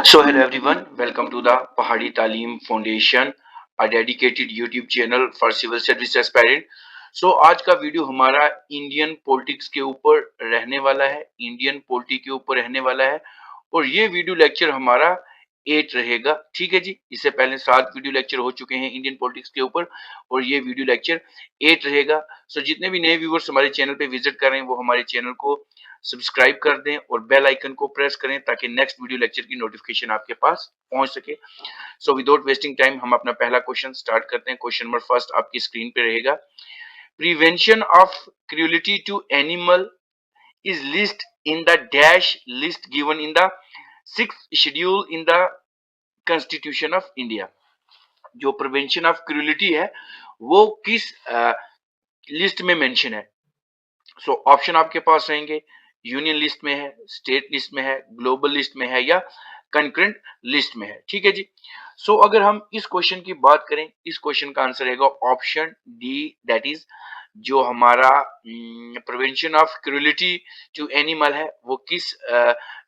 So hello everyone, welcome to the Pahadi Talim Foundation, a dedicated YouTube channel for civil service aspirant. So आज का video हमारा Indian politics के ऊपर रहने वाला है, इंडियन पॉलिटी के ऊपर रहने वाला है और ये वीडियो लेक्चर हमारा 8 रहेगा। ठीक है जी, इससे पहले 7 वीडियो लेक्चर हो चुके हैं इंडियन पॉलिटिक्स के ऊपर और ये वीडियो लेक्चर 8 रहेगा। सो जितने भी नए व्यूअर्स हमारे चैनल पे विजिट कर रहे हैं वो हमारे चैनल को सब्सक्राइब कर दें और बेल आइकन को प्रेस करें ताकि नेक्स्ट वीडियो लेक्चर की नोटिफिकेशन आपके पास पहुंच सके। सो विदाउट वेस्टिंग टाइम हम अपना पहला क्वेश्चन स्टार्ट करते हैं। क्वेश्चन नंबर फर्स्ट आपकी स्क्रीन पे रहेगा। Prevention of cruelty to animal is list in the dash list given in the 6th schedule in the constitution of India. जो prevention of cruelty है वो किस लिस्ट में मेंशन है? सो ऑप्शन आपके पास रहेंगे, यूनियन लिस्ट में है, स्टेट लिस्ट में है, ग्लोबल लिस्ट में है या कंकरेंट लिस्ट में है। ठीक है जी। सो अगर हम इस क्वेश्चन की बात करें, इस क्वेश्चन का आंसर रहेगा ऑप्शन डी, दैट इज जो हमारा prevention of cruelty to animal है वो किस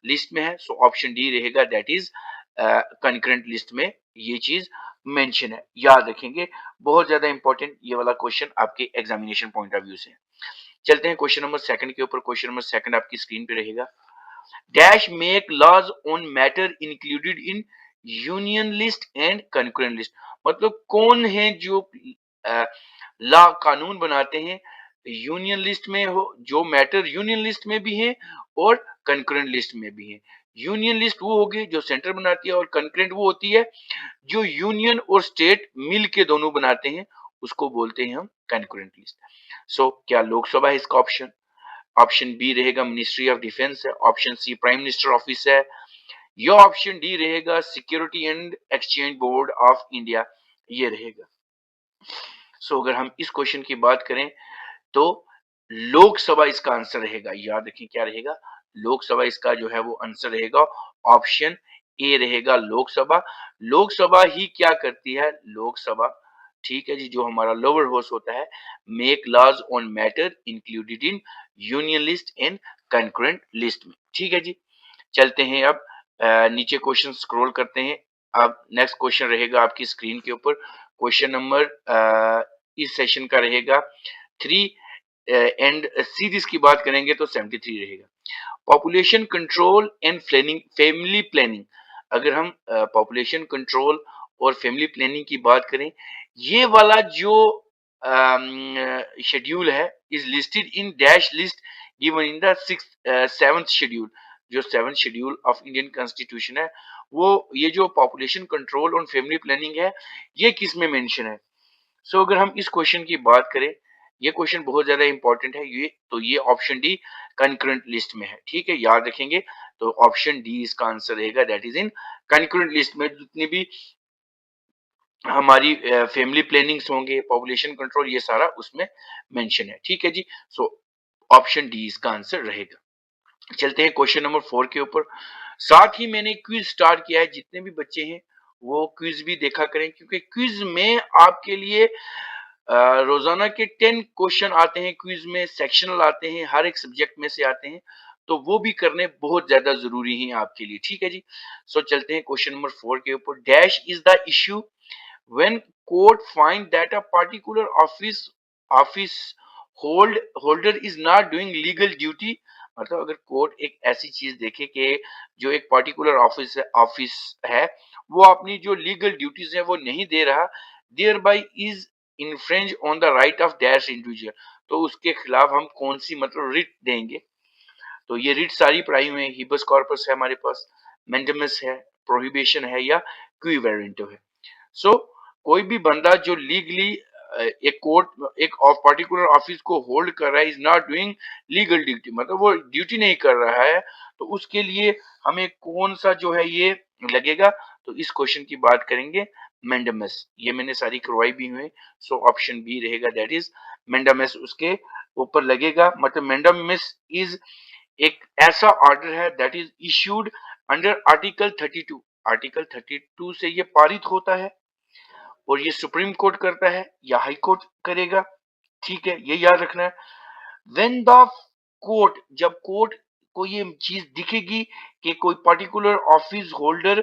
लिस्ट में है? सो ऑप्शन डी रहेगा, दैट इज कंकरेंट लिस्ट में ये चीज मेंशन है। याद रखेंगे, बहुत ज्यादा इंपॉर्टेंट ये वाला क्वेश्चन आपके एग्जामिनेशन पॉइंट ऑफ व्यू से। चलते हैं क्वेश्चन नंबर सेकंड के ऊपर। क्वेश्चन नंबर सेकंड आपकी स्क्रीन पे रहेगा। Dash make laws on matter included in union list and concurrent list. मतलब कौन है जो लॉ कानून बनाते हैं यूनियन लिस्ट में हो, जो मैटर यूनियन लिस्ट में भी है और कंकरेंट लिस्ट में भी है। यूनियन लिस्ट वो होगी जो सेंटर बनाती है और कंकरेंट वो होती है जो यूनियन और स्टेट मिल के दोनों बनाते हैं, उसको बोलते हैं हम कंकरेंट लिस्ट। सो क्या लोकसभा है इसका ऑप्शन? ऑप्शन बी रहेगा मिनिस्ट्री ऑफ डिफेंस है, option C prime minister office है, या ऑप्शन डी रहेगा security and exchange board of India, ये रहेगा। सो अगर हम इस क्वेश्चन की बात करें तो लोकसभा इसका आंसर रहेगा। याद रखें क्या रहेगा? लोकसभा इसका जो है वो आंसर रहेगा। ऑप्शन ए रहेगा लोकसभा। लोकसभा ही क्या करती है? लोकसभा, ठीक है जी, जो हमारा लोअर हाउस होता है, make laws on matter included in union list and concurrent list में। ठीक है जी। चलते हैं अब नीचे क्वेश्चन स्क्रॉल करते हैं। अब नेक्स्ट क्वेश्चन रहेगा आपकी स्क्रीन के ऊपर। क्वेश्चन नंबर इस सेशन का रहेगा 3 एंड सीरीज की बात करेंगे तो 73 रहेगा। Population control and family planning. अगर हम पॉपुलेशन कंट्रोल और फैमिली प्लानिंग की बात करें, ये वाला जो शेड्यूल है is listed in dash list given in the 7th schedule. जो 7th schedule of Indian constitution है वो ये जो पॉपुलेशन कंट्रोल और फैमिली प्लानिंग है ये किस में मेंशन है? सो अगर हम इस क्वेश्चन की बात करें, ये क्वेश्चन बहुत ज्यादा इंपॉर्टेंट है, ये ऑप्शन डी कंकरेंट लिस्ट में है। ठीक है, याद रखेंगे। तो ऑप्शन डी इसका आंसर रहेगा, that is in concurrent list में जितनी भी हमारी फैमिली प्लानिंग्स होंगे, पॉपुलेशन कंट्रोल, ये सारा उसमें मेंशन है। ठीक है जी। सो ऑप्शन डी इसका आंसर रहेगा। चलते हैं क्वेश्चन नंबर 4 के ऊपर। साथ ही मैंने क्विज स्टार्ट किया है, जितने भी बच्चे हैं वो क्विज भी देखा करें क्योंकि क्विज में आपके लिए रोजाना के 10 क्वेश्चन आते हैं, क्विज में सेक्शनल आते हैं, हर एक सब्जेक्ट में से आते हैं, तो वो भी करने बहुत ज्यादा जरूरी है आपके लिए। ठीक है जी। सो चलते हैं क्वेश्चन नंबर 4 के ऊपर। Dash is the issue when court find that a particular office holder is not doing legal duty। मतलब अगर कोर्ट एक ऐसी चीज देखे कि जो एक पर्टिकुलर ऑफिस है वो अपनी जो लीगल ड्यूटीज है वो नहीं दे रहा, thereby is infringe on the right of that individual, तो उसके खिलाफ हम कौन सी मतलब रिट देंगे? तो ये रिट सारी पढ़ाई हुई है। हिबस कॉर्पस है हमारे पास, मेंडेमस है, प्रोहिबिशन है या क्वी वेरेंटो है। सो कोई भी बंदा जो लीगली एक कोर्ट एक पर्टिकुलर ऑफिस को होल्ड कर रहा है is not doing legal duty, मतलब वो ड्यूटी नहीं कर रहा है, तो उसके लिए हमें कौन सा जो है ये लगेगा? तो इस क्वेश्चन की बात करेंगे मेंडेमस, ये मैंने सारी करवाई भी हुई। सो ऑप्शन बी रहेगा, दैट इज मेंडेमस उसके ऊपर लगेगा। मतलब मेंडेमस इज एक ऐसा ऑर्डर है that is issued under article 32। Article 32 से ये पारित होता है और ये सुप्रीम कोर्ट करता है या हाई कोर्ट करेगा। ठीक है, ये याद रखना है। व्हेन द कोर्ट, जब कोर्ट आपको ये चीज दिखेगी कि कोई particular office holder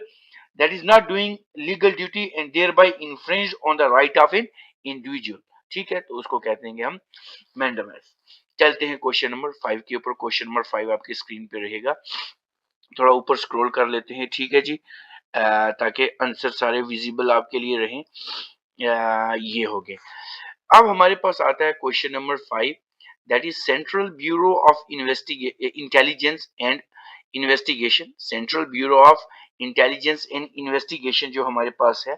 that is not doing legal duty and thereby infringe on the right of an individual, ठीक है, तो उसको कहते हैं हम मैंडेमस। चलते हैं क्वेश्चन नंबर 5 के ऊपर। क्वेश्चन नंबर 5 आपकी स्क्रीन पे रहेगा, थोड़ा ऊपर स्क्रॉल कर लेते हैं, ठीक है जी, ताकि आंसर सारे विजिबल आपके लिए रहें। ये हो गए। अब हमारे पास आता है question number 5, that is central bureau of intelligence and investigation. Central bureau of intelligence and investigation जो हमारे पास है,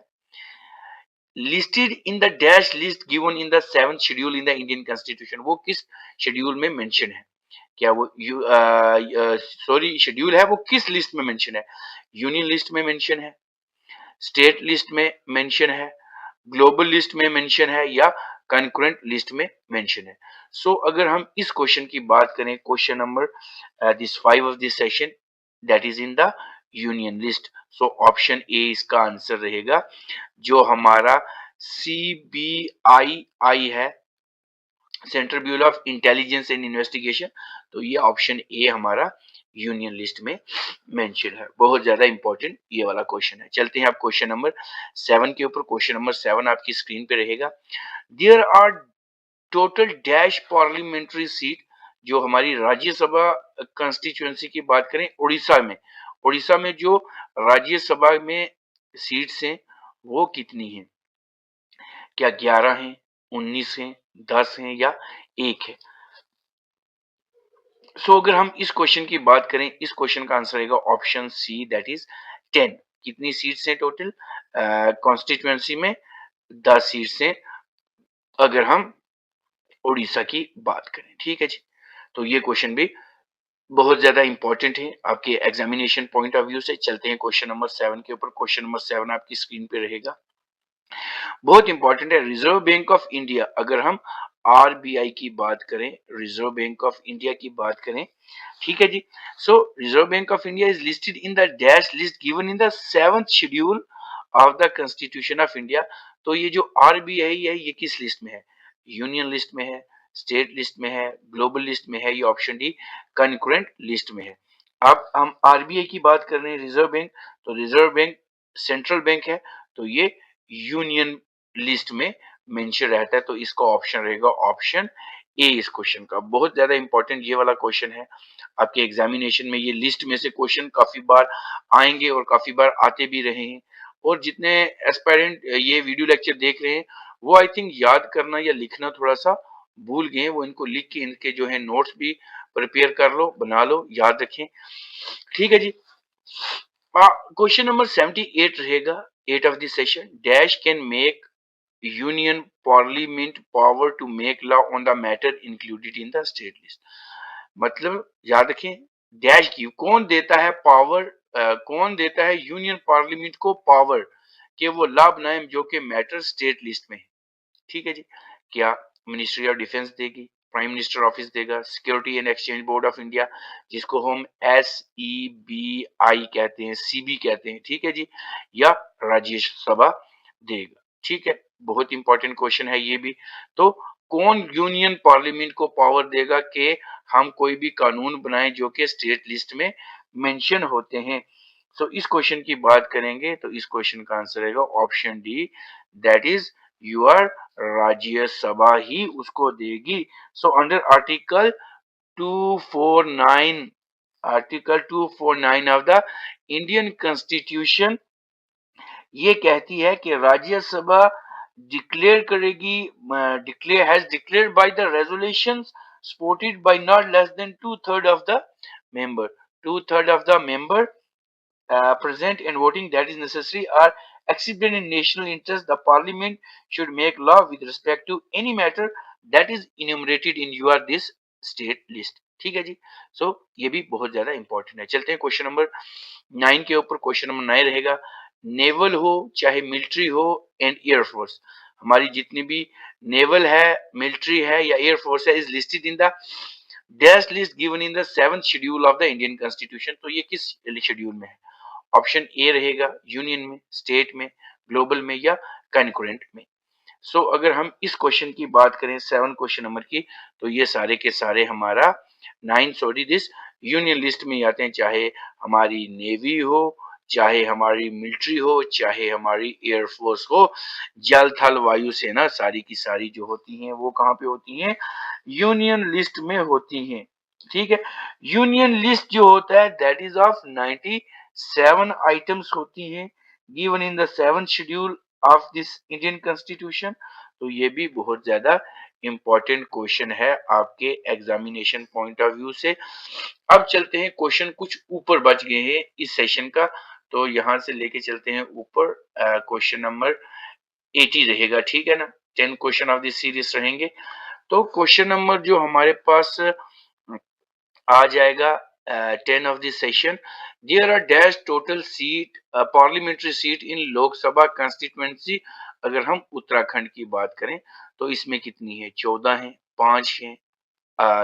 listed in the dash list given in the 7th schedule in the Indian constitution. वो किस शेड्यूल में mention है? क्या वो sorry schedule है, वो किस लिस्ट में मेंशन है? यूनियन लिस्ट में मेंशन है, स्टेट लिस्ट में मेंशन है, ग्लोबल लिस्ट में मेंशन है, या कंकरेंट लिस्ट में मेंशन है? सो अगर हम इस क्वेश्चन की बात करें, question number this 5 of this session, that is in the union list. So option A इसका आंसर रहेगा। जो हमारा CBII है, central bureau of intelligence and investigation, तो ये ऑप्शन ए हमारा यूनियन लिस्ट में मेंशन है। बहुत ज्यादा इंपॉर्टेंट ये वाला क्वेश्चन है। चलते हैं आप क्वेश्चन नंबर 7 के ऊपर। क्वेश्चन नंबर 7 आपकी स्क्रीन पे रहेगा। There are total dash parliamentary seat. जो हमारी राज्यसभा कंस्टिट्यूएंसी की बात करें उड़ीसा में, उड़ीसा में जो राज्यसभा में सीट्स हैं वो कितनी हैं? क्या 11 हैं, 19 हैं, 10 हैं, या 1 है? सो अगर हम इस क्वेश्चन की बात करें, इस क्वेश्चन का आंसर रहेगा ऑप्शन सी, दैट इज 10। कितनी सीट्स हैं टोटल कॉन्स्टिट्यूएंसी में? 10 सीट्स हैं अगर हम उड़ीसा की बात करें, ठीक है जी। तो ये क्वेश्चन भी बहुत ज्यादा इंपॉर्टेंट है आपके एग्जामिनेशन पॉइंट ऑफ व्यू से। चलते हैं क्वेश्चन नंबर 7 के ऊपर। क्वेश्चन नंबर 7 आपकी स्क्रीन पे रहेगा, बहुत इंपॉर्टेंट है। रिजर्व बैंक ऑफ इंडिया, अगर हम RBI की बात करें, रिजर्व बैंक ऑफ इंडिया की बात करें, ठीक है जी। So Reserve Bank of India is listed in the dash list given in the 7th schedule of the constitution of India. तो ये जो RBI है ये किस लिस्ट में है? यूनियन लिस्ट में है, स्टेट लिस्ट में है, ग्लोबल लिस्ट में है, ये ऑप्शन डी कंकरेंट लिस्ट में है। अब हम RBI की बात कर रहे हैं, रिजर्व बैंक, तो रिजर्व बैंक सेंट्रल बैंक है, तो ये यूनियन लिस्ट में मेंशन रहता है, तो इसका ऑप्शन रहेगा ऑप्शन ए इस क्वेश्चन का। बहुत ज्यादा इंपॉर्टेंट ये वाला क्वेश्चन है आपके एग्जामिनेशन में। ये लिस्ट में से क्वेश्चन काफी बार आएंगे और काफी बार आते भी रहे हैं, और जितने एस्पायरेंट ये वीडियो लेक्चर देख रहे हैं वो आई थिंक याद करना या लिखना थोड़ा सा भूल गए, वो इनको लिख के इनके जो है नोट्स भी प्रिपेयर कर लो, बना लो, याद रखें, ठीक है जी। क्वेश्चन नंबर 78 रहेगा, 8 of this session. Dash can make union parliament power to make law on the matter included in the state list. मतलब याद रखें, डैश की कौन देता है पावर, कौन देता है यूनियन पार्लियामेंट को पावर कि वो लॉ बनाए जो कि मैटर स्टेट लिस्ट में है, ठीक है जी। क्या मिनिस्ट्री ऑफ डिफेंस देगी, प्राइम मिनिस्टर ऑफिस देगा, security and exchange board of India जिसको हम SEBI कहते हैं, CB कहते हैं, ठीक है जी, या राज्यसभा देगा, ठीक है। बहुत इंपॉर्टेंट क्वेश्चन है ये भी। तो कौन यूनियन पार्लियामेंट को पावर देगा कि हम कोई भी कानून बनाए जो कि स्टेट लिस्ट में मेंशन होते हैं? सो इस क्वेश्चन की बात करेंगे तो इस क्वेश्चन का आंसर रहेगा option D, that is your Rajya Sabha ही उसको देगी। So under article 249, article 249 of the Indian constitution ये कहती है कि राज्यसभा डिक्लेयर करेगी, declare has declared by the resolutions supported by not less than 2/3 of the member, 2/3 of the member present and voting that is necessary are exceeded in national interest, the parliament should make law with respect to any matter that is enumerated in your this state list, ठीक है जी। सो ये भी बहुत ज्यादा important है। चलते हैं क्वेश्चन नंबर 9 के ऊपर। क्वेश्चन नंबर 9 रहेगा, नेवल हो चाहे मिलिट्री हो एंड एयरफोर्स, हमारी जितनी भी नेवल है, मिलिट्री है या एयरफोर्स है, is listed in the dash list given in the 7th schedule of the Indian constitution. तो ये किस शेड्यूल में है? ऑप्शन ए रहेगा यूनियन में, स्टेट में, ग्लोबल में, या कंकरेंट में। सो अगर हम इस क्वेश्चन की बात करें 7 क्वेश्चन नंबर की, तो ये सारे के सारे हमारा 9 सॉरी दिस यूनियन लिस्ट में आते हैं, चाहे हमारी नेवी हो, चाहे हमारी मिलिट्री हो, चाहे हमारी एयरफोर्स हो, जल थल वायु सेना, सारी की सारी जो होती हैं वो कहाँ पे होती हैं? यूनियन लिस्ट में होती हैं। ठीक है, यूनियन लिस्ट जो होता है दैट इज ऑफ 97 आइटम्स होती हैं given in the 7th schedule of this Indian constitution. तो ये भी बहुत ज्यादा इंपॉर्टेंट क्वेश्चन है आपके एग्जामिनेशन पॉइंट ऑफ व्यू से। अब चलते हैं, क्वेश्चन कुछ ऊपर बच गए हैं इस सेशन का, तो यहां से लेके चलते हैं ऊपर। क्वेश्चन नंबर 80 रहेगा, ठीक है ना। 10 क्वेश्चन ऑफ दिस सीरीज रहेंगे। तो क्वेश्चन नंबर जो हमारे पास आ जाएगा 10 of this session, there are dash total seat parliamentary seat in Lok Sabha constituency. अगर हम उत्तराखंड की बात करें तो इसमें कितनी है? 14 है, 5 है,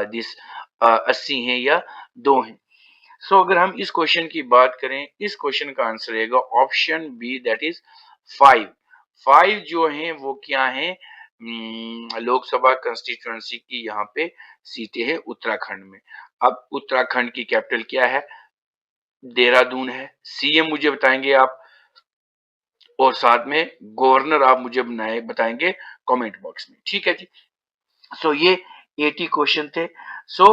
दिस 80 है या 2 है। सो अगर हम इस क्वेश्चन की बात करें, इस क्वेश्चन का आंसर रहेगा ऑप्शन बी, दैट इज 5। 5 जो है वो क्या है? लोकसभा कंस्टिट्यूएंसी की यहाँ पे सीटें हैं उत्तराखंड में। अब उत्तराखंड की कैपिटल क्या है? देहरादून है। सीएम मुझे बताएंगे आप, और साथ में गवर्नर आप मुझे बताएंगे कमेंट बॉक्स में, ठीक है जी। सो ये 80 क्वेश्चन थे। सो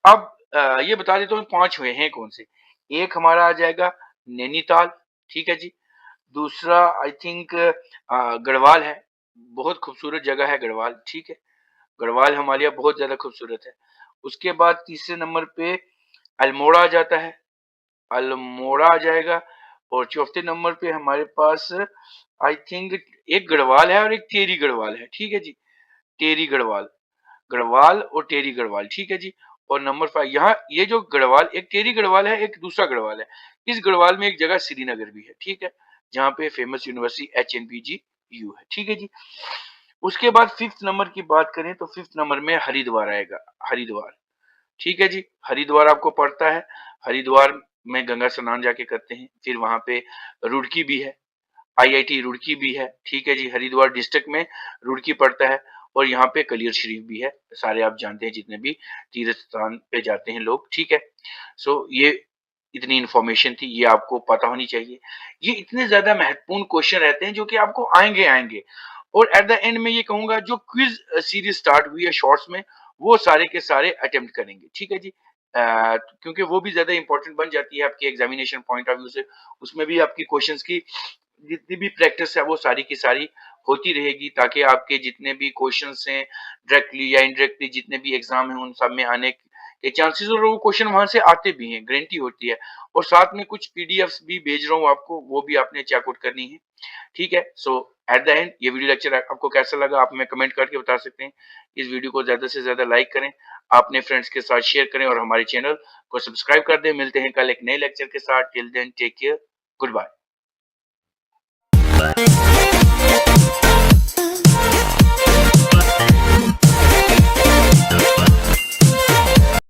अब ये बता देता हूँ 5 हुए हैं कौन से। एक हमारा आ जाएगा नैनीताल, ठीक है जी। दूसरा आई थिंक गढ़वाल है, बहुत खूबसूरत जगह है गढ़वाल, ठीक है। गढ़वाल हमारे यहाँ बहुत ज्यादा खूबसूरत है। उसके बाद तीसरे नंबर पे अल्मोड़ा आ जाता है, अल्मोड़ा आ जाएगा। और चौथे नंबर पे हमारे पास आई थिंक एक गढ़वाल है और एक टेरी गढ़वाल है, ठीक है जी। टेरी गढ़वाल, गढ़वाल और टेरी गढ़वाल, ठीक है जी। और नंबर 5 यहाँ, ये जो गढ़वाल, एक टेरी गढ़वाल है, एक दूसरा गढ़वाल है। इस गढ़वाल में एक जगह श्रीनगर भी है, ठीक है, जहाँ पे फेमस यूनिवर्सिटी HNPGU है, ठीक है जी। उसके बाद 5th नंबर की बात करें तो 5th नंबर में हरिद्वार आएगा, हरिद्वार, ठीक है जी। हरिद्वार आपको पड़ता है, हरिद्वार में गंगा स्नान जाके करते हैं। फिर वहां पे रुड़की भी है, IIT रुड़की भी है, ठीक है जी। हरिद्वार डिस्ट्रिक्ट में रुड़की पड़ता है। और यहाँ पे कलियर शरीफ भी है, सारे आप जानते हैं जितने भी तीर्थ स्थान पे जाते हैं लोग, ठीक है। सो ये इतनी इंफॉर्मेशन थी, ये आपको पता होनी चाहिए। ये इतने ज्यादा महत्वपूर्ण क्वेश्चन रहते हैं जो कि आपको आएंगे आएंगे। और एट द एंड में ये कहूंगा, जो क्विज सीरीज स्टार्ट हुई है शॉर्ट्स में, वो सारे के सारे अटेम्प्ट करेंगे, ठीक है जी। क्योंकि वो भी ज्यादा इंपॉर्टेंट बन जाती है आपके एग्जामिनेशन पॉइंट ऑफ व्यू से। उसमें भी आपकी क्वेश्चंस की जितनी भी प्रैक्टिस है वो सारी की सारी होती रहेगी, ताकि आपके जितने भी क्वेश्चंस हैं डायरेक्टली या इनडायरेक्टली, जितने भी एग्जाम हैं उन सब में आने के चांसेस, और वो क्वेश्चन वहां से आते भी हैं, गारंटी होती है। और साथ में कुछ पीडीएफ्स भी भेज रहा हूँ आपको, वो भी आपने चेकआउट करनी है, ठीक है। सो एट द एंड ये वीडियो लेक्चर आपको कैसा लगा आप हमें कमेंट करके बता सकते हैं। इस वीडियो को ज्यादा से ज्यादा लाइक करें, अपने फ्रेंड्स के साथ शेयर करें, और हमारे चैनल को सब्सक्राइब कर दें। मिलते हैं कल एक नए लेक्चर के साथ। Till then take care, good bye.